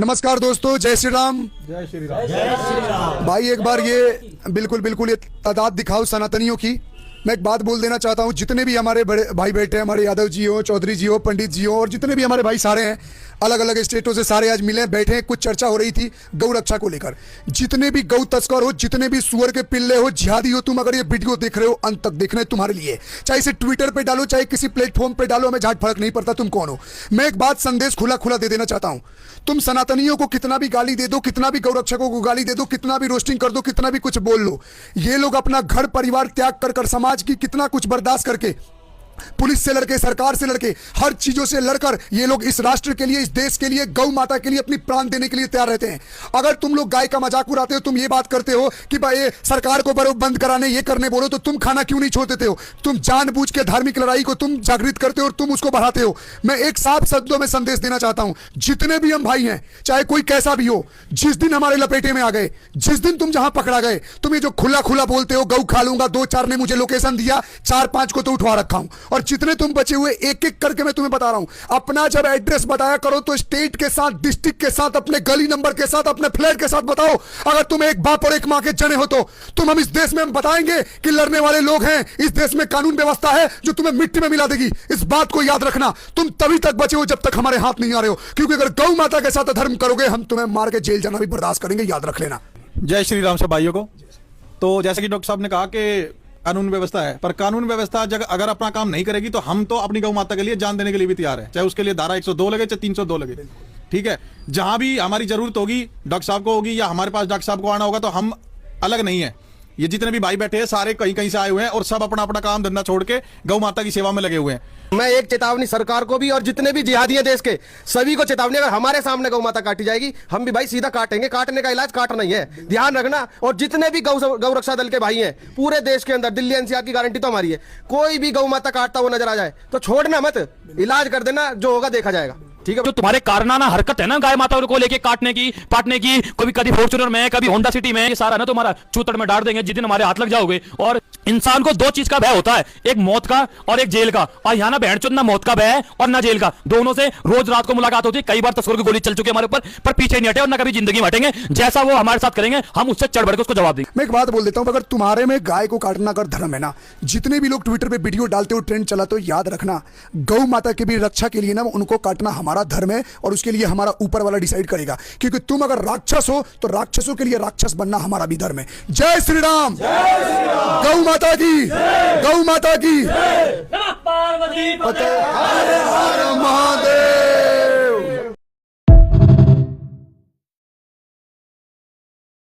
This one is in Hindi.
नमस्कार दोस्तों, जय श्री राम। जय श्री राम। जय श्री राम। भाई एक बार ये बिल्कुल ये तादाद दिखाओ सनातनियों की। मैं एक बात बोल देना चाहता हूँ, जितने भी हमारे बड़े भाई बैठे हैं, हमारे यादव जी हो, चौधरी जी हो, पंडित जी हो, और जितने भी हमारे भाई सारे हैं, अलग अलग स्टेटों से सारे आज मिले बैठे हैं। कुछ चर्चा हो रही थी गौ रक्षा को लेकर। जितने भी गौ तस्कर हो, जितने भी सुअर के पिल्ले हो, जिहादी हो, तुम अगर ये वीडियो देख रहे हो, अंत तक देखना है तुम्हारे लिए। चाहे इसे ट्विटर पे डालो, चाहे किसी प्लेटफॉर्म पे डालो, हमें झाट फर्क नहीं पड़ता तुम कौन हो। मैं एक बात संदेश खुला दे देना चाहता हूं। तुम सनातनियों को कितना भी गाली दे दो, कितना भी गौ रक्षकों को गाली दे दो, कितना भी रोस्टिंग कर दो, कितना भी कुछ बोल लो, ये लोग अपना घर परिवार त्याग कर समाज की कितना कुछ बर्दाश्त करके, पुलिस से लड़के, सरकार से लड़के, हर चीजों से लड़कर ये लोग इस राष्ट्र के लिए, इस देश के लिए, गौ माता के लिए अपनी प्राण देने के लिए तैयार रहते हैं। अगर तुम लोग गाय का मजाक उड़ाते हो, तुम ये बात करते हो कि भाई सरकार को बंद कराने, ये करने बोलो, तो तुम खाना क्यों नहीं छोड़ देते हो? तुम जानबूझ के धार्मिक लड़ाई को तुम जागृत करते हो और तुम उसको बढ़ाते हो। मैं एक साफ शब्दों में संदेश देना चाहता हूं, जितने भी हम भाई हैं, चाहे कोई कैसा भी हो, जिस दिन हमारे लपेटे में आ गए, जिस दिन तुम जहां पकड़ा गए, तुम ये जो खुला बोलते हो गौ खा लूंगा, 2-4 ने मुझे लोकेशन दिया, 4-5 को तो उठवा रखा हूं, और जितने तुम बचे हुए एक एक करके मैं तुम्हें बता रहा हूं। अपना जब एड्रेस बताया करो तो स्टेट के साथ, डिस्ट्रिक्ट के साथ, अपने गली नंबर के साथ, अपने फ्लैट के साथ बताओ। अगर तुम एक बाप और एक मां के जने हो तो तुम हम इस देश में हम बताएंगे कि लड़ने वाले लोग हैं, इस देश में कानून व्यवस्था है जो तुम्हें मिट्टी में मिला देगी। इस बात को याद रखना। तुम तभी तक बचे हो जब तक हमारे हाथ नहीं आ रहे हो, क्योंकि अगर गौ माता के साथ अधर्म करोगे, हम तुम्हें मार के जेल जाना भी बर्दाश्त करेंगे, याद रख लेना। जय श्री राम सब भाइयों को। तो जैसे कि डॉक्टर साहब ने कहा कि कानून व्यवस्था है, पर कानून व्यवस्था अगर अपना काम नहीं करेगी तो हम तो अपनी गौ माता के लिए जान देने के लिए भी तैयार है, चाहे उसके लिए धारा 102 लगे, चाहे 302 लगे। ठीक है, जहां भी हमारी जरूरत होगी डॉक्टर साहब को होगी, या हमारे पास डॉक्टर साहब को आना होगा, तो हम अलग नहीं है। ये जितने भी भाई बैठे हैं सारे कहीं से आए हुए हैं और सब अपना अपना काम धंधा छोड़ के गौ माता की सेवा में लगे हुए हैं। मैं एक चेतावनी सरकार को भी और जितने भी जिहादी हैं देश के सभी को चेतावनी, अगर हमारे सामने गौ माता काटी जाएगी, हम भी भाई सीधा काटेंगे। काटने का इलाज काटना ही है, ध्यान रखना। और जितने भी गौ रक्षा दल के भाई हैं पूरे देश के अंदर, दिल्ली एनसीआर की गारंटी तो हमारी है, कोई भी गौ माता काटता हुआ नजर आ जाए तो छोड़ना मत, इलाज कर देना, जो होगा देखा जाएगा। ठीक है, जो तुम्हारे कारनाना हरकत है ना गाय माताओं को लेके काटने की, पाटने की, कभी फॉर्च्यूनर में, कभी होंडा सिटी में, ये सारा ना तुम्हारा चूतड़ में डाल देंगे जिस दिन हमारे हाथ लग जाओगे। और इंसान को 2 चीज का भय होता है, एक मौत का और एक जेल का। और यहाँ ना बहनचोद ना मौत का भय है और ना जेल का, दोनों से रोज रात को मुलाकात होती है। कई बार तस्करों की गोली चल चुकी है हमारे ऊपर, पर पीछे नहीं हटे और ना कभी जिंदगी में हटेंगे। जैसा वो हमारे साथ करेंगे हम उससे चढ़ बढ़ के उसको जवाब देंगे। मैं एक बात बोल देता हूं, अगर तुम्हारे में गाय को काटना अगर धर्म है ना, जितने भी लोग ट्विटर पे वीडियो डालते हो, ट्रेंड चलाते हो, याद रखना गौ माता की भी रक्षा के लिए ना उनको काटना हमारा धर्म है, और उसके लिए हमारा ऊपर वाला डिसाइड करेगा। क्योंकि तुम अगर राक्षस हो तो राक्षसों के लिए राक्षस बनना हमारा भी धर्म है। जय श्री राम। गौ माता की, गौ माता की, पार्वती हर हर महादेव।